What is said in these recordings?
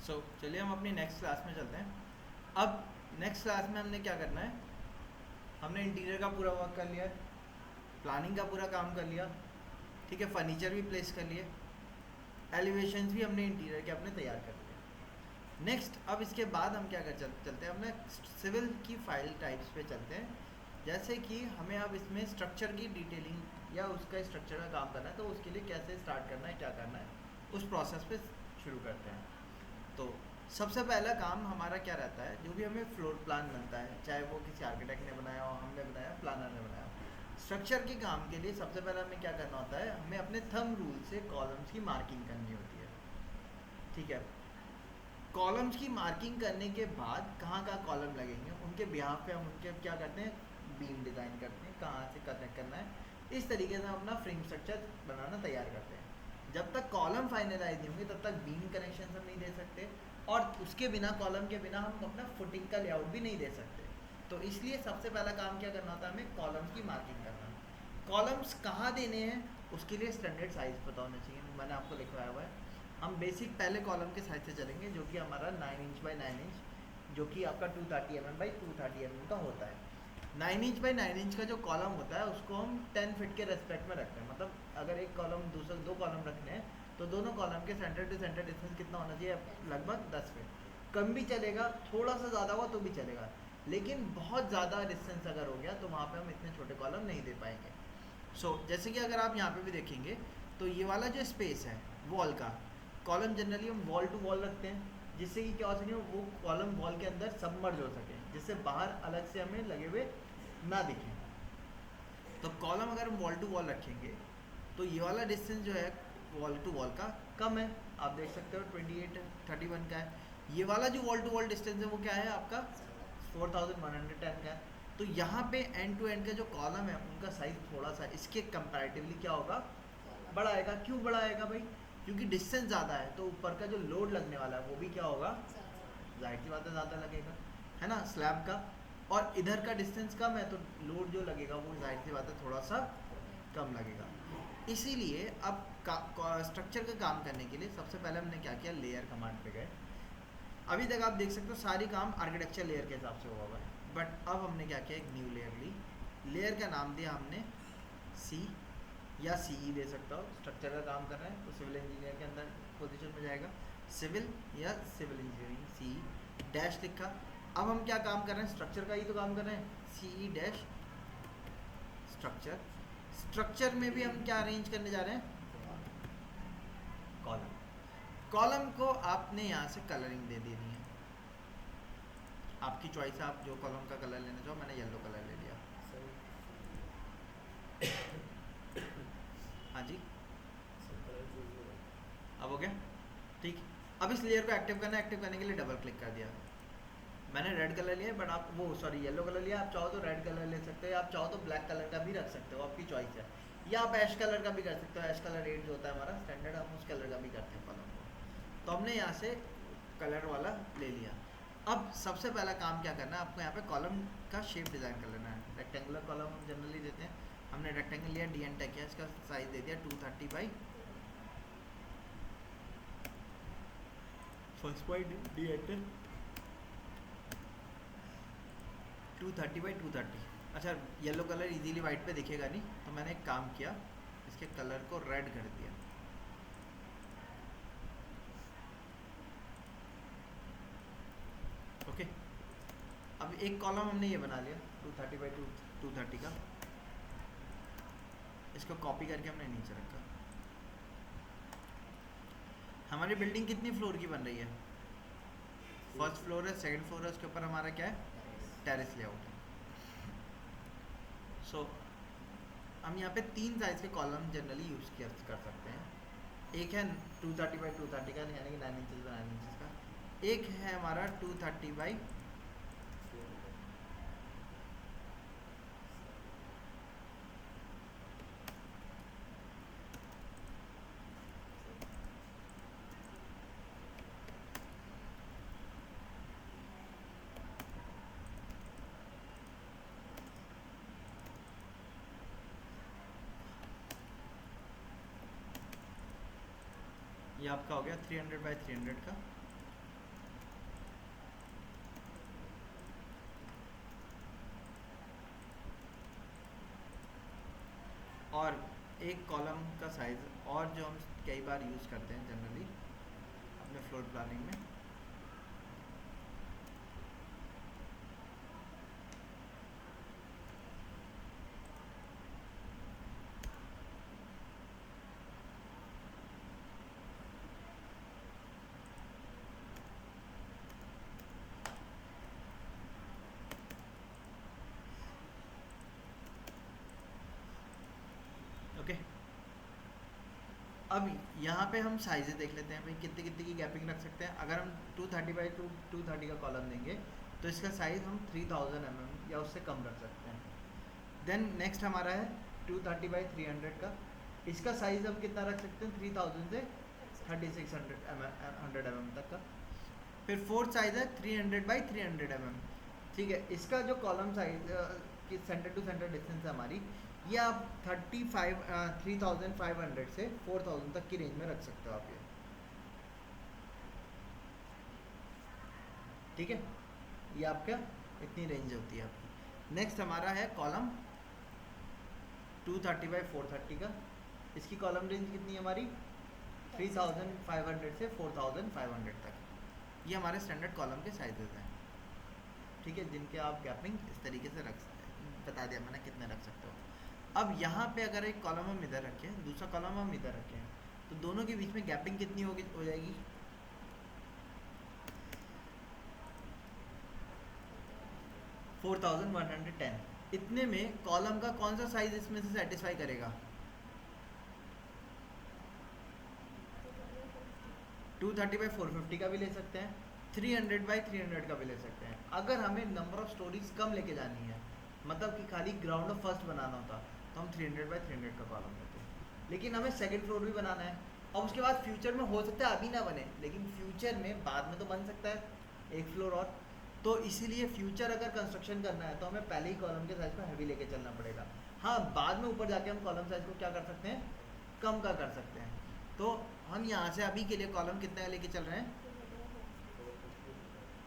चलिए हम अपनी नेक्स्ट क्लास में चलते हैं। अब नेक्स्ट क्लास में हमने क्या करना है, हमने इंटीरियर का पूरा वर्क कर लिया है, प्लानिंग का पूरा काम कर लिया, ठीक है, फर्नीचर भी प्लेस कर लिए, एलिवेशंस भी हमने इंटीरियर के अपने तैयार कर लिए। नेक्स्ट अब इसके बाद हम क्या कर चलते हैं अपने सिविल की फाइल टाइप्स पे चलते हैं। जैसे कि हमें अब इसमें स्ट्रक्चर की डिटेलिंग या उसका स्ट्रक्चर का काम करना है, तो उसके लिए कैसे स्टार्ट करना है, क्या करना है, उस प्रोसेस पे शुरू करते हैं। तो सबसे पहला काम हमारा क्या रहता है, जो भी हमें फ्लोर प्लान बनता है, चाहे वो किसी आर्किटेक्ट ने बनाया हो, हमने बनाया, प्लानर ने बनाया, स्ट्रक्चर के काम के लिए सबसे पहले हमें क्या करना होता है, हमें अपने थंब रूल से कॉलम्स की मार्किंग करनी होती है। ठीक है, कॉलम्स की मार्किंग करने के बाद कहाँ कहाँ कॉलम लगेंगे उनके बिहाफ पे हम उनके क्या करते हैं, बीम डिज़ाइन करते हैं, कहाँ से कनेक्ट करना है। इस तरीके से हम अपना फ्रेम स्ट्रक्चर बनाना तैयार करते हैं। जब तक कॉलम फाइनलाइज नहीं होंगे तब तक बीम कनेक्शन हम नहीं दे सकते, और उसके बिना, कॉलम के बिना हम अपना फुटिंग का लेआउट भी नहीं दे सकते। तो इसलिए सबसे पहला काम क्या करना होता है, हमें कॉलम्स की मार्किंग करना। कॉलम्स कहाँ देने हैं उसके लिए स्टैंडर्ड साइज़ पता होना चाहिए, मैंने आपको लिखवाया हुआ है। हम बेसिक पहले कॉलम के साइज से चलेंगे, जो कि हमारा 9 इंच बाई 9 इंच, जो कि आपका 230 mm बाई 230 mm का होता है। 9 इंच बाई 9 इंच का जो कॉलम होता है उसको हम 10 फीट के रेस्पेक्ट में रखते हैं। मतलब अगर एक कॉलम दूसरे दो कॉलम रखने हैं तो दोनों कॉलम के सेंटर टू सेंटर डिस्टेंस कितना होना चाहिए, लगभग 10 फीट। कम भी चलेगा, थोड़ा सा ज़्यादा हुआ तो भी चलेगा, लेकिन बहुत ज़्यादा डिस्टेंस अगर हो गया तो वहाँ पे हम इतने छोटे कॉलम नहीं दे पाएंगे। जैसे कि अगर आप यहाँ पे भी देखेंगे तो ये वाला जो स्पेस है वॉल का, कॉलम जनरली हम वॉल टू वॉल रखते हैं, जिससे कि क्या हो सके, वो कॉलम वॉल के अंदर सबमर्ज हो सके, जिससे बाहर अलग से हमें लगे हुए ना दिखें। तो कॉलम अगर हम वॉल टू वॉल रखेंगे तो ये वाला डिस्टेंस जो है वॉल टू वॉल का कम है, आप देख सकते हो 2831 का है। ये वाला जो वॉल टू वॉल डिस्टेंस है वो क्या है आपका 4110 का है। तो यहाँ पे एंड टू एंड का जो कॉलम है उनका साइज थोड़ा सा इसके कंपैरेटिवली क्या होगा, बड़ा आएगा। क्यों बड़ा आएगा भाई, क्योंकि डिस्टेंस ज़्यादा है तो ऊपर का जो लोड लगने वाला है वो भी क्या होगा, जाहिर सी बात है ज़्यादा लगेगा, है ना, स्लैब का। और इधर का डिस्टेंस कम है तो लोड जो लगेगा वो जाहिर सी बात है थोड़ा सा कम लगेगा। इसीलिए अब स्ट्रक्चर का काम करने के लिए सबसे पहले हमने क्या किया, लेयर कमांड पे गए। अभी तक आप देख सकते हो सारी काम आर्किटेक्चर लेयर के हिसाब से हुआ है, बट अब हमने क्या किया, एक न्यू लेयर ली। लेयर का नाम दिया हमने सी या सीई दे सकता हो। स्ट्रक्चर का काम कर रहे हैं तो सिविल इंजीनियर के अंदर पोजीशन में जाएगा, सिविल या सिविल इंजीनियरिंग, सीई डैश लिखा। अब हम क्या काम कर रहे हैं, स्ट्रक्चर का ही तो काम कर रहे हैं, सीई डैश स्ट्रक्चर। स्ट्रक्चर में भी हम क्या अरेंज करने जा रहे हैं, कॉलम। कॉलम को आपने यहाँ से कलरिंग दे देनी है, आपकी चॉइस है, आप जो कॉलम का कलर लेना चाहो। मैंने येलो कलर ले लिया। हाँ जी, अब हो गया ठीक। अब इस लेयर को एक्टिव करना है, एक्टिव करने के लिए डबल क्लिक कर दिया। मैंने रेड कलर लिया, बट आप वो सॉरी येलो कलर लिया, आप चाहो तो रेड कलर ले सकते हो, आप चाहो तो ब्लैक कलर का भी रख सकते हो, आपकी चॉइस है। या आप ऐश कलर का भी कर सकते हो, ऐश कलर रेड जो होता है हमारा स्टैंडर्ड, हम उस कलर का भी करते हैं कॉलम को। तो हमने यहाँ से कलर वाला ले लिया। अब सबसे पहला काम क्या करना है, आपको यहाँ पे कॉलम का शेप डिज़ाइन कर लेना है। रेक्टेंगुलर कॉलम हम जनरली देते हैं, हमने रेक्टेंगल लिया, डी एन टेक किया, इसका साइज दे दिया 230 by first point D N take 230 by 230। अच्छा, येलो कलर इजीली वाइट पे दिखेगा नहीं, तो मैंने एक काम किया, इसके कलर को रेड कर दिया। ओके, अब एक कॉलम हमने ये बना लिया 230 बाई 230 का, इसको कॉपी करके हमने नीचे रखा। हमारी बिल्डिंग कितनी फ्लोर की बन रही है, फर्स्ट फ्लोर है, सेकंड फ्लोर है, उसके ऊपर हमारा क्या है, टेरेस लेआउट है। हम यहाँ पे 3 साइज़ के कॉलम जनरली यूज़ कर सकते हैं। एक है 230 बाई 230 का, यानी कि 9 इंचज़ बाई 9 इंचज़ का। एक है हमारा 230 बाई ये आपका हो गया 300 बाई 300 का। एक कॉलम का साइज़ और जो हम कई बार यूज़ करते हैं जनरली अपने फ्लोर प्लानिंग में, ओके। अब यहाँ पे हम साइज़ें देख लेते हैं भाई कितने कितने की गैपिंग रख सकते हैं। अगर हम 230 बाई 230 का कॉलम देंगे तो इसका साइज़ हम 3000 या उससे कम रख सकते हैं। देन नेक्स्ट हमारा है 230 बाई 300 का, इसका साइज़ हम कितना रख सकते हैं 3000 से 3600 तक का। फिर फोर्थ साइज़ है 300 बाई 300 ठीक है। इसका जो कॉलम साइज की सेंटर टू सेंटर डिस्टेंस है हमारी, ये आप 3500 से 4000 तक की रेंज में रख सकते हो आप ये, ठीक है। ये आपका इतनी रेंज होती है आपकी। नेक्स्ट हमारा है कॉलम 230 बाई 430 का, इसकी कॉलम रेंज कितनी है हमारी 3500 से 4500 तक। ये हमारे स्टैंडर्ड कॉलम के साइजेस हैं, ठीक है, जिनके आप गैपिंग इस तरीके से रख सकते हैं। बता दिया मैंने कितने रख सकते हो। अब यहाँ पे अगर एक कॉलम हम इधर रखें, दूसरा कॉलम हम इधर रखें, तो दोनों के बीच में गैपिंग कितनी होगी हो जाएगी 4110। इतने में कॉलम का कौन सा साइज इसमें से सेटिस्फाई करेगा 230 बाई 450 का भी ले सकते हैं, 300 बाई 300 का भी ले सकते हैं। अगर हमें नंबर ऑफ स्टोरीज कम लेके जानी है, मतलब कि खाली ग्राउंड ऑफ फर्स्ट बनाना होता तो हम 300 बाई 300 का कॉलम लेते हैं। लेकिन हमें सेकंड फ्लोर भी बनाना है और उसके बाद फ्यूचर में हो सकता है अभी ना बने, लेकिन फ्यूचर में बाद में तो बन सकता है एक फ्लोर और। तो इसीलिए फ्यूचर अगर कंस्ट्रक्शन करना है तो हमें पहले ही कॉलम के साइज को हैवी लेके चलना पड़ेगा। हाँ, बाद में ऊपर जाके हम कॉलम साइज को क्या कर सकते हैं, कम का कर सकते हैं। तो हम यहाँ से अभी के लिए कॉलम कितने का लेके चल रहे हैं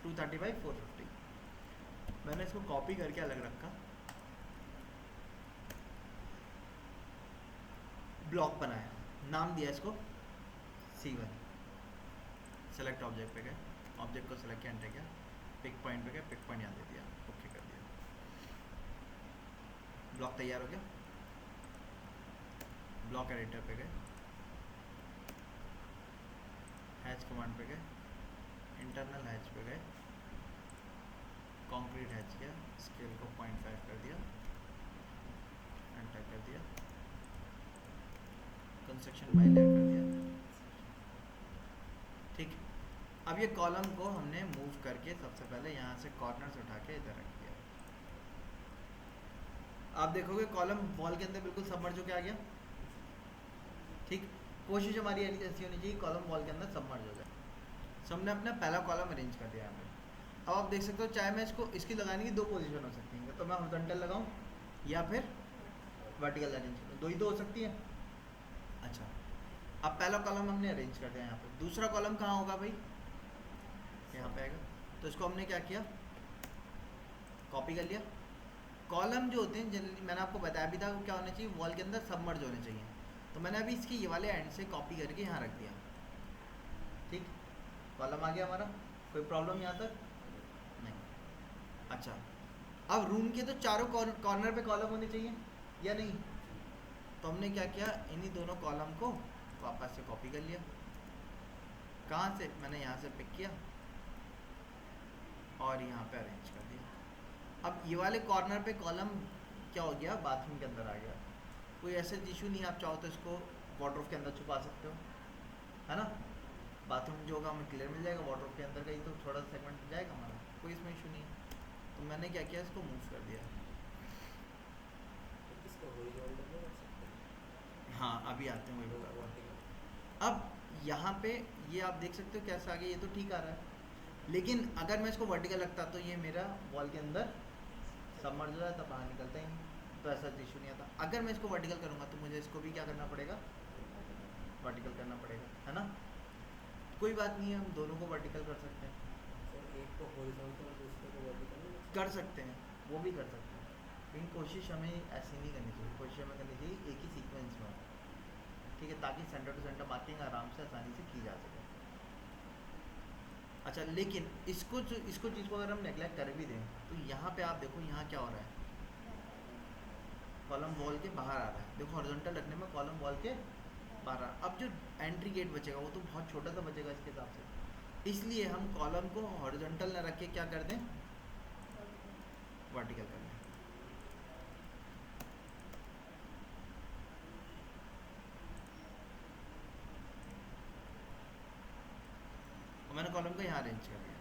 230 बाई 450। मैंने इसको कॉपी करके अलग रखा, ब्लॉक बनाया, नाम दिया इसको C1। सेलेक्ट ऑब्जेक्ट पे गए, ऑब्जेक्ट को सेलेक्ट किया, एंटर किया, पिक पॉइंट पे गए, पिक पॉइंट यहाँ दे दिया, ओके कर दिया, ब्लॉक तैयार हो गया। ब्लॉक एडिटर पे गए, हैच कमांड पे गए, इंटरनल हैच पे गए, कंक्रीट हैच किया, स्केल को 0.5 कर दिया, एंटर कर दिया, कंस्ट्रक्शन बाय लेयर कर दिया, ठीक। अब ये कॉलम को हमने मूव करके सबसे पहले यहाँ से कॉर्नर से उठा के इधर रख दिया। आप देखोगे कॉलम वॉल के अंदर बिल्कुल सबमर्ज होके आ गया, ठीक। कोशिश हमारी ऐसी होनी चाहिए कॉलम वॉल के अंदर सबमर्ज हो जाए। सो हमने अपना पहला कॉलम अरेंज कर दिया यहाँ पे। अब आप देख सकते हो चाहे मैं इसको इसकी लगाने की दो पोजीशन हो सकती है, तो मैं हॉरिजॉन्टल लगाऊं या फिर वर्टिकल अरेंज करूँ, दो ही तो हो सकती है। अच्छा, अब पहला कॉलम हमने अरेंज कर दिया यहाँ पे, दूसरा कॉलम कहाँ होगा भाई, यहाँ पे आएगा। तो इसको हमने क्या किया, कॉपी कर लिया। कॉलम जो होते हैं जनरली मैंने आपको बताया भी था वो क्या होना चाहिए, वॉल के अंदर सबमर्ज होने चाहिए। तो मैंने अभी इसके ये वाले एंड से कॉपी करके यहाँ रख दिया, ठीक। कॉलम आ गया हमारा, कोई प्रॉब्लम यहाँ तक नहीं। अच्छा, अब रूम के तो चारों कॉर्नर पे कॉलम होने चाहिए या नहीं, तो हमने क्या किया, इन्हीं दोनों कॉलम को वापस से कॉपी कर लिया। कहाँ से, मैंने यहाँ से पिक किया और यहाँ पे अरेंज कर दिया। अब ये वाले कॉर्नर पे कॉलम क्या हो गया, बाथरूम के अंदर आ गया। कोई ऐसा इशू नहीं है, आप चाहो तो इसको वार्डरोब के अंदर छुपा सकते हो, है ना। बाथरूम जो होगा हमें क्लियर मिल जाएगा, वार्डरोब के अंदर का ही तो थोड़ा सा सेगमेंट जाएगा हमारा, कोई इसमें इशू नहीं है। तो मैंने क्या किया, इसको मूव कर दिया। हाँ, अभी आते हैं वही बता रहा। अब यहाँ पे ये आप देख सकते हो कैसा आ गया, ये तो ठीक आ रहा है। लेकिन अगर मैं इसको वर्टिकल रखता तो ये मेरा वॉल के अंदर सबमर्ज हो जाता, बाहर निकलता ही नहीं, तो ऐसा इशू नहीं आता। अगर मैं इसको वर्टिकल करूँगा तो मुझे इसको भी क्या करना पड़ेगा, वर्टिकल करना पड़ेगा, है ना। कोई बात नहीं है, हम दोनों को वर्टिकल कर सकते हैं। एक को हॉरिजॉन्टल और दूसरे को वर्टिकल कर सकते हैं, वो भी कर सकते हैं, लेकिन कोशिश हमें ऐसी नहीं करनी चाहिए। कोशिश हमें करनी चाहिए एक ही सीक्वेंस में, ठीक है, ताकि सेंटर टू सेंटर मार्किंग आराम से आसानी से की जा सके। अच्छा, लेकिन इसको चीज़ को अगर हम नेगलेक्ट कर भी दें तो यहाँ पे आप देखो यहाँ क्या हो रहा है, कॉलम वॉल के बाहर आ रहा है। देखो हॉरिजॉन्टल रखने में कॉलम वॉल के बाहर आ रहा है। अब जो एंट्री गेट बचेगा वो तो बहुत छोटा सा बचेगा इसके हिसाब से, इसलिए हम कॉलम को हॉरिजॉन्टल न रख के क्या कर दें, वर्टिकल कर दें। और मैंने कॉलम को यहाँ अरेंज कर दिया,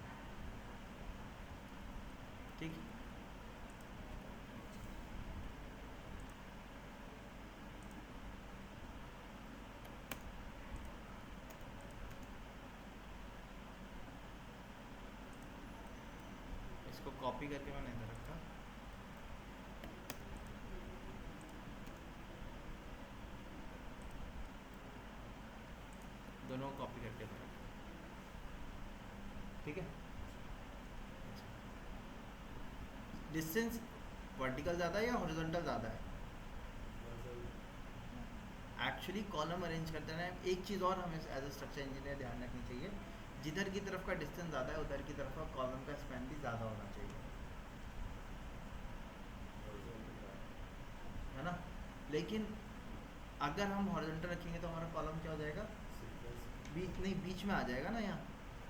ठीक। इसको कॉपी करके मैंने इधर रखा, दोनों को कॉपी करके इधर रखा, ठीक है। डिस्टेंस वर्टिकल ज़्यादा है या हॉरिजॉन्टल ज़्यादा है? एक्चुअली कॉलम अरेंज करते हैं एक चीज़ और हमें एज ए स्ट्रक्चर इंजीनियर ध्यान रखनी चाहिए, जिधर की तरफ का डिस्टेंस ज़्यादा है उधर की तरफ का कॉलम का स्पैन भी ज़्यादा होना चाहिए, है ना। लेकिन अगर हम हॉरिजॉन्टल रखेंगे तो हमारा कॉलम क्या हो जाएगा, बीच में आ जाएगा ना, यहाँ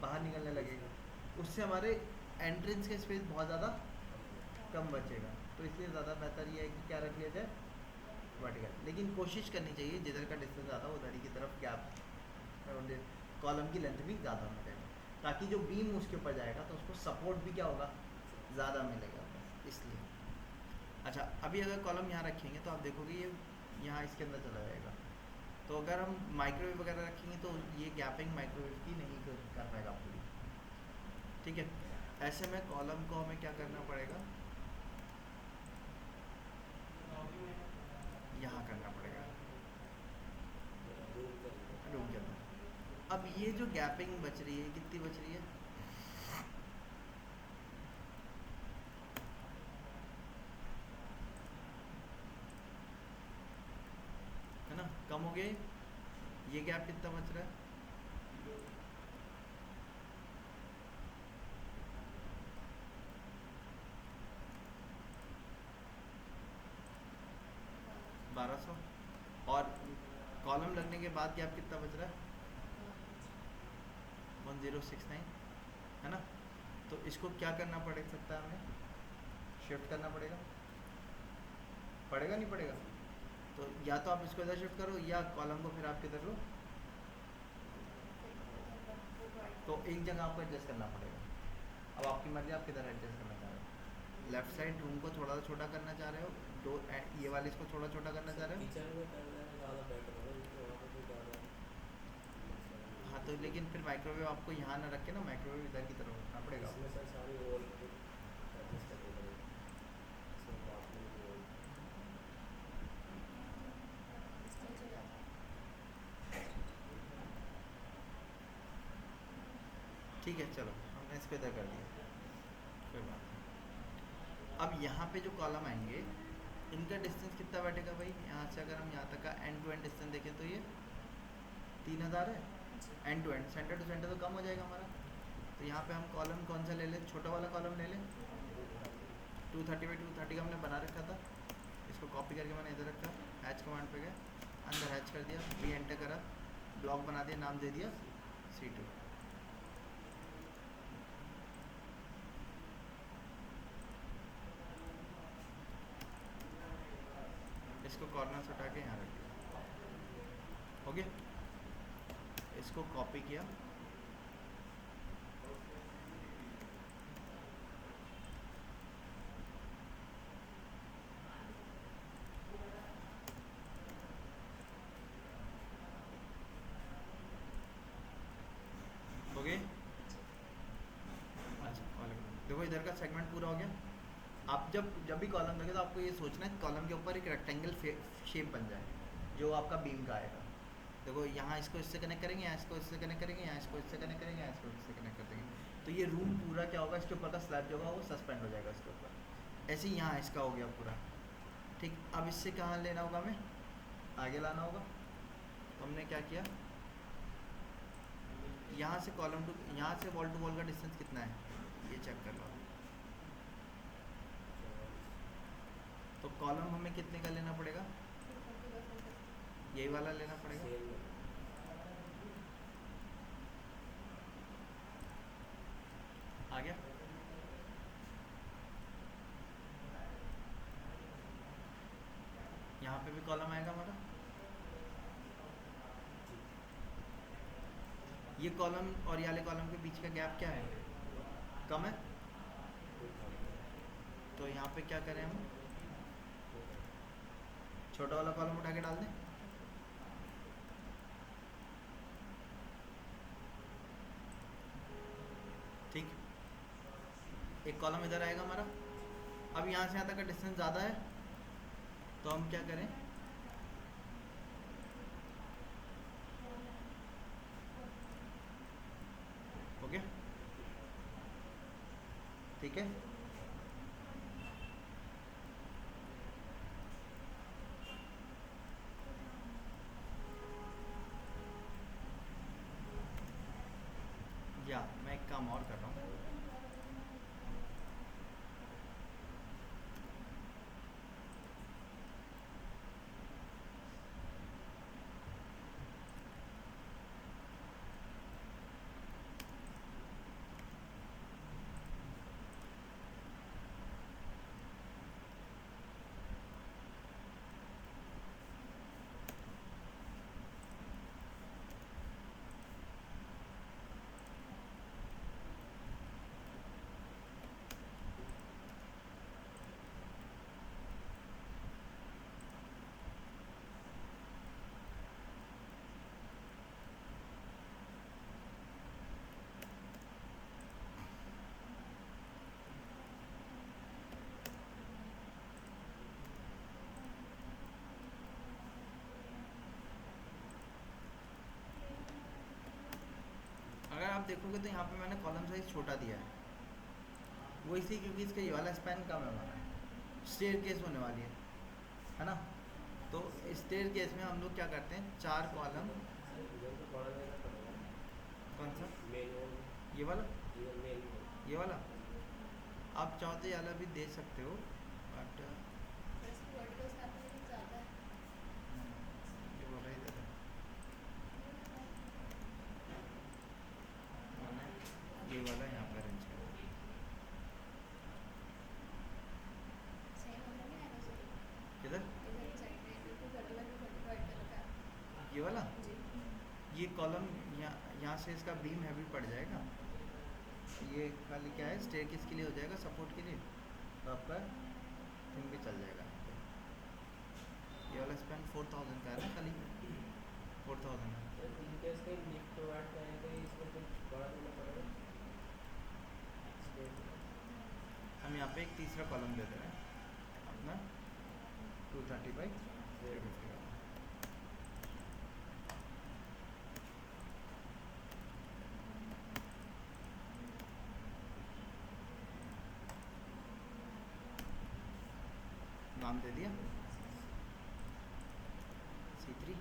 बाहर निकलने लगेगा, उससे हमारे एंट्रेंस का स्पेस बहुत ज़्यादा कम बचेगा। तो इसलिए ज़्यादा बेहतर ये है कि क्या रख लिया जाए, वर्टिकल। लेकिन कोशिश करनी चाहिए जिधर का डिस्टेंस ज़्यादा उधर ही की तरफ गैप, कॉलम की लेंथ भी ज़्यादा होना चाहिए, ताकि जो बीम उसके ऊपर जाएगा तो उसको सपोर्ट भी क्या होगा, ज़्यादा मिलेगा, बस इसलिए। अच्छा, अभी अगर कॉलम यहाँ रखेंगे तो आप देखोगे ये यहाँ इसके अंदर चला जाएगा। तो अगर हम माइक्रोवेव वगैरह रखेंगे तो ये गैपिंग माइक्रोवेव की नहीं कर पाएगा पूरी, ठीक है। ऐसे में कॉलम को हमें क्या करना पड़ेगा, यहाँ करना पड़ेगा रूम के अंदर। अब ये जो गैपिंग बच रही है कितनी बच रही है, है ना, कम हो गए। ये गैप कितना बच रहा है, $1200। और कॉलम लगने के बाद गैप कितना बच रहा है, 1069, है ना। तो इसको क्या करना पड़ सकता है, हमें शिफ्ट करना पड़ेगा, नहीं पड़ेगा। तो या तो आप इसको इधर शिफ्ट करो या कॉलम को फिर आप किधर लो, तो एक जगह आपको एडजस्ट करना पड़ेगा। अब आपकी मर्जी, आप किधर एडजस्ट करना चाह रहे हो। लेफ्ट साइड रूम को थोड़ा सा छोटा करना चाह रहे हो, दो ये वाले इसको थोड़ा छोटा करना चाह रहे हो। किचन में करना है ज़्यादा बेटर होगा, क्योंकि वहाँ पे कोई ज़्यादा हाँ, तो लेकिन फिर माइक्रोवेव आपको यहाँ ना रख के ना, माइक्रोवेव इधर की तरफ रखना पड़ेगा। इसमें सर सारी वॉल एडजस्ट करनी पड़ेगी, इसमें बाथरूम की वॉल। ठीक है, चलो हमने इसको इधर कर दिया, कोई बात नहीं। अब यहाँ पे जो कॉलम आएंगे इनका डिस्टेंस कितना बैठेगा भाई, यहाँ से अगर हम यहाँ तक का एंड टू एंड डिस्टेंस देखें तो ये 3000 है। End to end, centre to centre तो कम हो जाएगा हमारा। तो यहाँ पे हम कॉलम कौन सा ले लें, छोटा वाला कॉलम ले लें, 230x230 का हमने बना रखा था। इसको कॉपी करके मैंने इधर रखा, हैच कमांड पे गए, अंदर हैच कर दिया, री एंटर करा, ब्लॉक बना दिया, नाम दे दिया C2। इसको कॉर्नर से उठा के यहाँ रख दिया, हो गया। इसको कॉपी किया, हो गए। अच्छा, देखो इधर का सेगमेंट पूरा हो गया। आप जब भी कॉलम लगे तो आपको ये सोचना है कॉलम के ऊपर एक रेक्टेंगल शेप बन जाए जो आपका बीम का आएगा। देखो यहाँ इसको इससे कनेक्ट करेंगे, यहाँ इसको इससे कनेक्ट करेंगे, यहाँ इसको इससे कनेक्ट करेंगे, यहाँ इसको इससे कनेक्ट कर देंगे, तो ये रूम पूरा क्या होगा, इसके ऊपर का स्लैब जो होगा वो सस्पेंड हो जाएगा इसके ऊपर। ऐसे ही यहाँ इसका हो गया पूरा, ठीक। अब इससे कहाँ लेना होगा, हमें आगे लाना होगा। तो हमने क्या किया, यहाँ से कॉलम टू, यहाँ से वॉल टू वॉल का डिस्टेंस कितना है ये चेक कर लो। तो कॉलम हमें कितने का लेना पड़ेगा, यही वाला लेना पड़ेगा। सेम आ गया। यहाँ पे भी कॉलम आएगा हमारा। ये कॉलम और ये वाले कॉलम के बीच का गैप क्या है, कम है। तो यहाँ पे क्या करें हम, छोटा वाला कॉलम उठा के डाल दें। ठीक, एक कॉलम इधर आएगा हमारा। अब यहाँ से यहाँ तक का डिस्टेंस ज़्यादा है तो हम क्या करें, हो गया, ठीक है। या मैं एक काम और कर रहा हूँ, अगर आप देखोगे तो यहाँ पे मैंने कॉलम साइज छोटा दिया है, वो इसी क्योंकि इसका ये वाला स्पैन कम है हमारा, स्टेयर केस होने वाली है ना। तो स्टेयर केस में हम लोग क्या करते हैं, 4 कॉलम, इधर तो बड़ा लेना पड़ेगा। कौन सा, मेन ये वाला, इधर मेन ये वाला आप चाहो तो ये वाला भी दे सकते हो, बट ये वाला ही दे दो। मैंने ये वाला यहाँ पर अरेंज किया, किधर, ये वाला, ये कॉलम यहाँ से इसका बीम हैवी पड़ जाएगा। ये खाली क्या है, स्टेयर केस के लिए हो जाएगा, सपोर्ट के लिए, तो आपका थिंग भी चल जाएगा। ये वाला स्पैन 4000 का है ना, खाली 4000 है। इनके इसके लिफ्ट प्रोवाइड करेंगे, इसमें कुछ बड़ा देना पड़ेगा। हम यहाँ पे एक तीसरा कॉलम दे दे रहे हैं अपना 230 बाई 350 का। नाम दे दिया C3।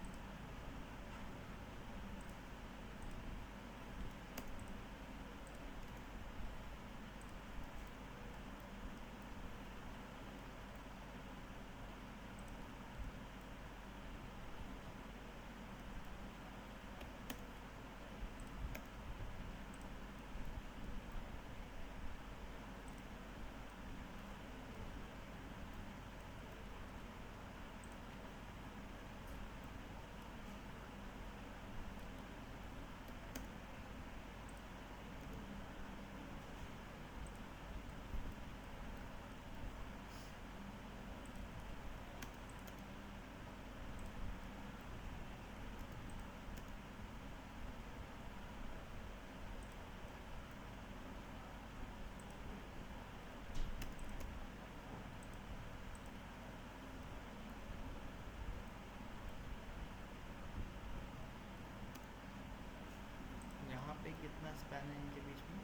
यहाँ पे कितना स्पैन है इनके बीच में,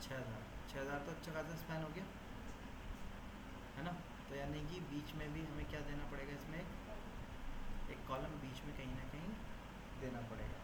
6000। 6000 तो अच्छा खासा स्पैन हो गया है ना। तो यानी कि बीच में भी हमें क्या देना पड़ेगा, इसमें एक कॉलम बीच में कहीं ना कहीं देना पड़ेगा।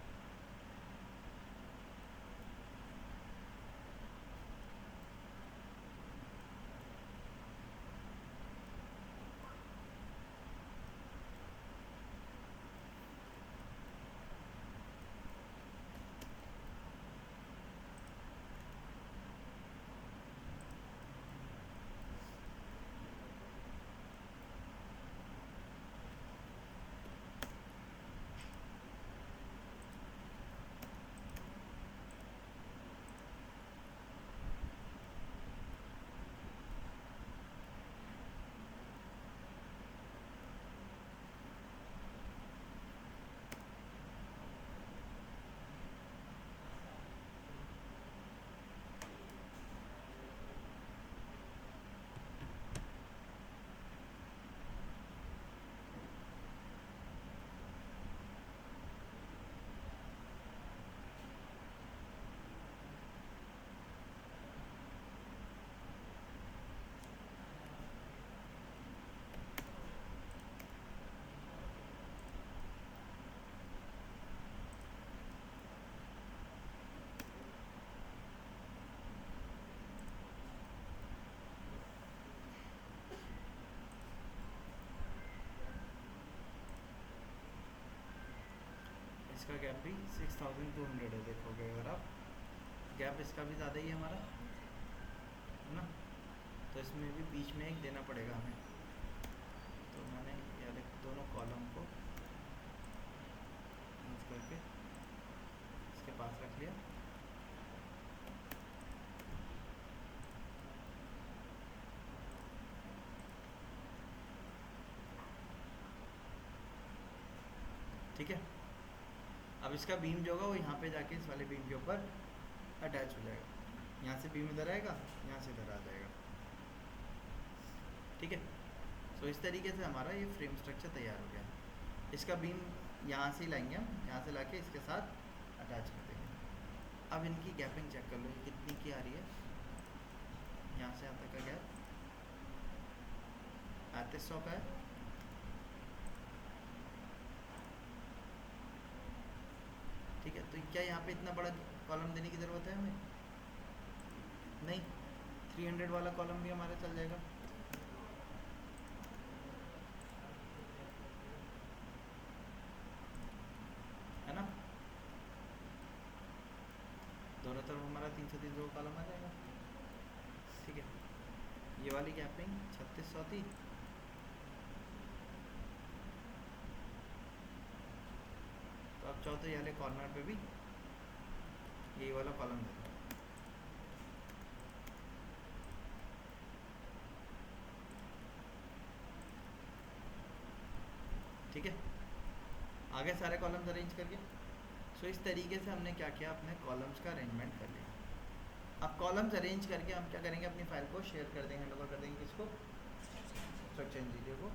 इसका गैप भी 6200 है, देखोगे अगर आप, गैप इसका भी ज़्यादा ही है हमारा, है ना। तो इसमें भी बीच में एक देना पड़ेगा हमें। तो मैंने यार दोनों कॉलम को यूज करके इसके पास रख लिया। ठीक है, अब इसका बीम जो होगा वो यहाँ पे जाके इस वाले बीम के ऊपर अटैच हो जाएगा। यहाँ से बीम इधर आएगा, यहाँ से इधर आ जाएगा। ठीक है, सो इस तरीके से हमारा ये फ्रेम स्ट्रक्चर तैयार हो गया। इसका बीम यहाँ से लाएंगे हम, यहाँ से लाके इसके साथ अटैच कर देंगे। अब इनकी गैपिंग चेक कर लो, ये कितनी की आ रही है। यहाँ से यहाँ तक का गैप 3800 का है। ठीक है, तो क्या यहाँ पे इतना बड़ा कॉलम देने की ज़रूरत है हमें? नहीं, 300 वाला कॉलम भी हमारा चल जाएगा। है ना, दोनों तरफ हमारा 300 कॉलम आ जाएगा। ठीक है, ये वाली गैपिंग 3600 थी, तो अब चाहो तो ये वाले कॉर्नर पे भी यही वाला कॉलम दे दो। ठीक है, आगे सारे कॉलम्स अरेंज करके। सो इस तरीके से हमने क्या किया, अपने कॉलम्स का अरेंजमेंट कर लिया। अब कॉलम्स अरेंज करके हम क्या करेंगे, अपनी फाइल को शेयर कर देंगे, हैंड ओवर कर देंगे किसको, स्ट्रक्चर इंजीनियर को।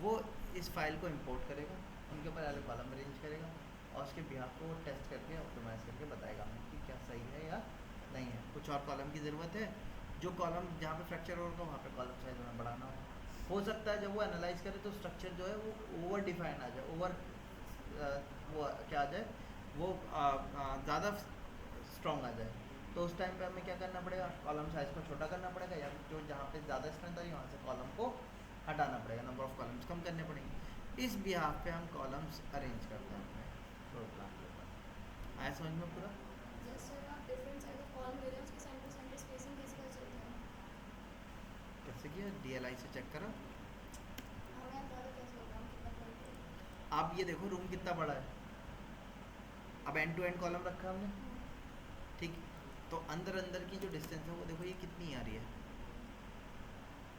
वो इस फाइल को इंपोर्ट करेगा, उनके ऊपर वाले कॉलम अरेंज करेगा और उसके बिहाफ को वो टेस्ट करके ऑप्टिमाइज़ करके बताएगा हमें कि क्या सही है या नहीं है। कुछ और कॉलम की ज़रूरत है, जो कॉलम जहाँ पे फ्रैक्चर होगा वहाँ पे कॉलम साइज हमें बढ़ाना हो सकता है। जब वो एनालाइज करे तो स्ट्रक्चर जो है वो ओवर डिफाइन आ जाए, ओवर वो क्या आ जाए, वो ज़्यादा स्ट्रॉन्ग आ जाए। तो उस टाइम पे हमें क्या करना पड़ेगा, कॉलम साइज को छोटा करना पड़ेगा, या जो जहाँ पे ज़्यादा स्ट्रेंथ आई वहाँ से कॉलम को हटाना पड़ेगा, नंबर ऑफ़ कॉलम्स कम करने पड़ेंगे। इस बिहाफ पे हम कॉलम्स अरेंज करते हैं अपने फ्लोर प्लान के ऊपर। आया समझ में पूरा? कैसे किया, DLI से चेक करा। आप ये देखो रूम कितना बड़ा है। अब एंड टू एंड कॉलम रखा हमने, ठीक, तो अंदर अंदर की जो डिस्टेंस है वो देखो ये कितनी आ रही है,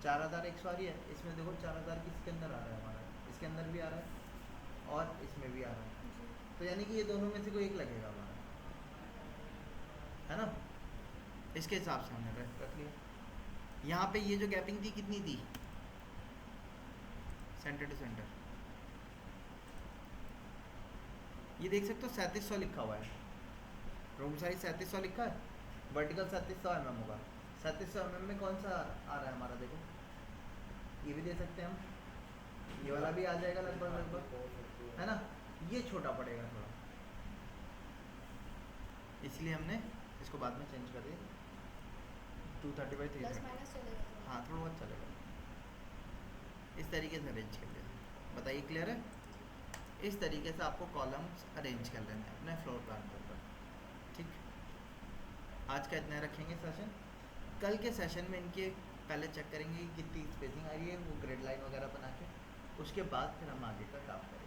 4100 आ रही है। इसमें देखो 4000 किसके अंदर आ रहा है हमारा, इसके अंदर भी आ रहा है और इसमें भी आ रहा है। तो यानी कि ये दोनों में से कोई एक लगेगा हमारा, है ना। इसके हिसाब से हमने रख लिया। यहाँ पे ये जो गैपिंग थी कितनी थी, सेंटर टू सेंटर, ये देख सकते हो 3700 लिखा हुआ है। रूम साइज 3700 लिखा है, वर्टिकल 3700 mm होगा। 3700 mm में कौन सा आ रहा है हमारा, देखो ये भी दे सकते हैं हम, ये वाला भी आ जाएगा लगभग लगभग, है ना। ये छोटा पड़ेगा थोड़ा, इसलिए हमने इसको बाद में चेंज कर दिया 230 बाई प्लस 330। माइनस चलेगा थोड़ा। हाँ थोड़ा बहुत चलेगा, इस तरीके से अरेंज कर लिया। बताइए क्लियर है? इस तरीके से आपको कॉलम्स अरेंज कर लेने हैं अपने फ्लोर प्लान के ऊपर। ठीक, आज का इतना रखेंगे सेशन। कल के सेशन में इनके पहले चेक करेंगे कि कितनी स्पेसिंग आ रही है, वो ग्रिड लाइन वगैरह बना के, उसके बाद फिर हम आगे का काम करेंगे।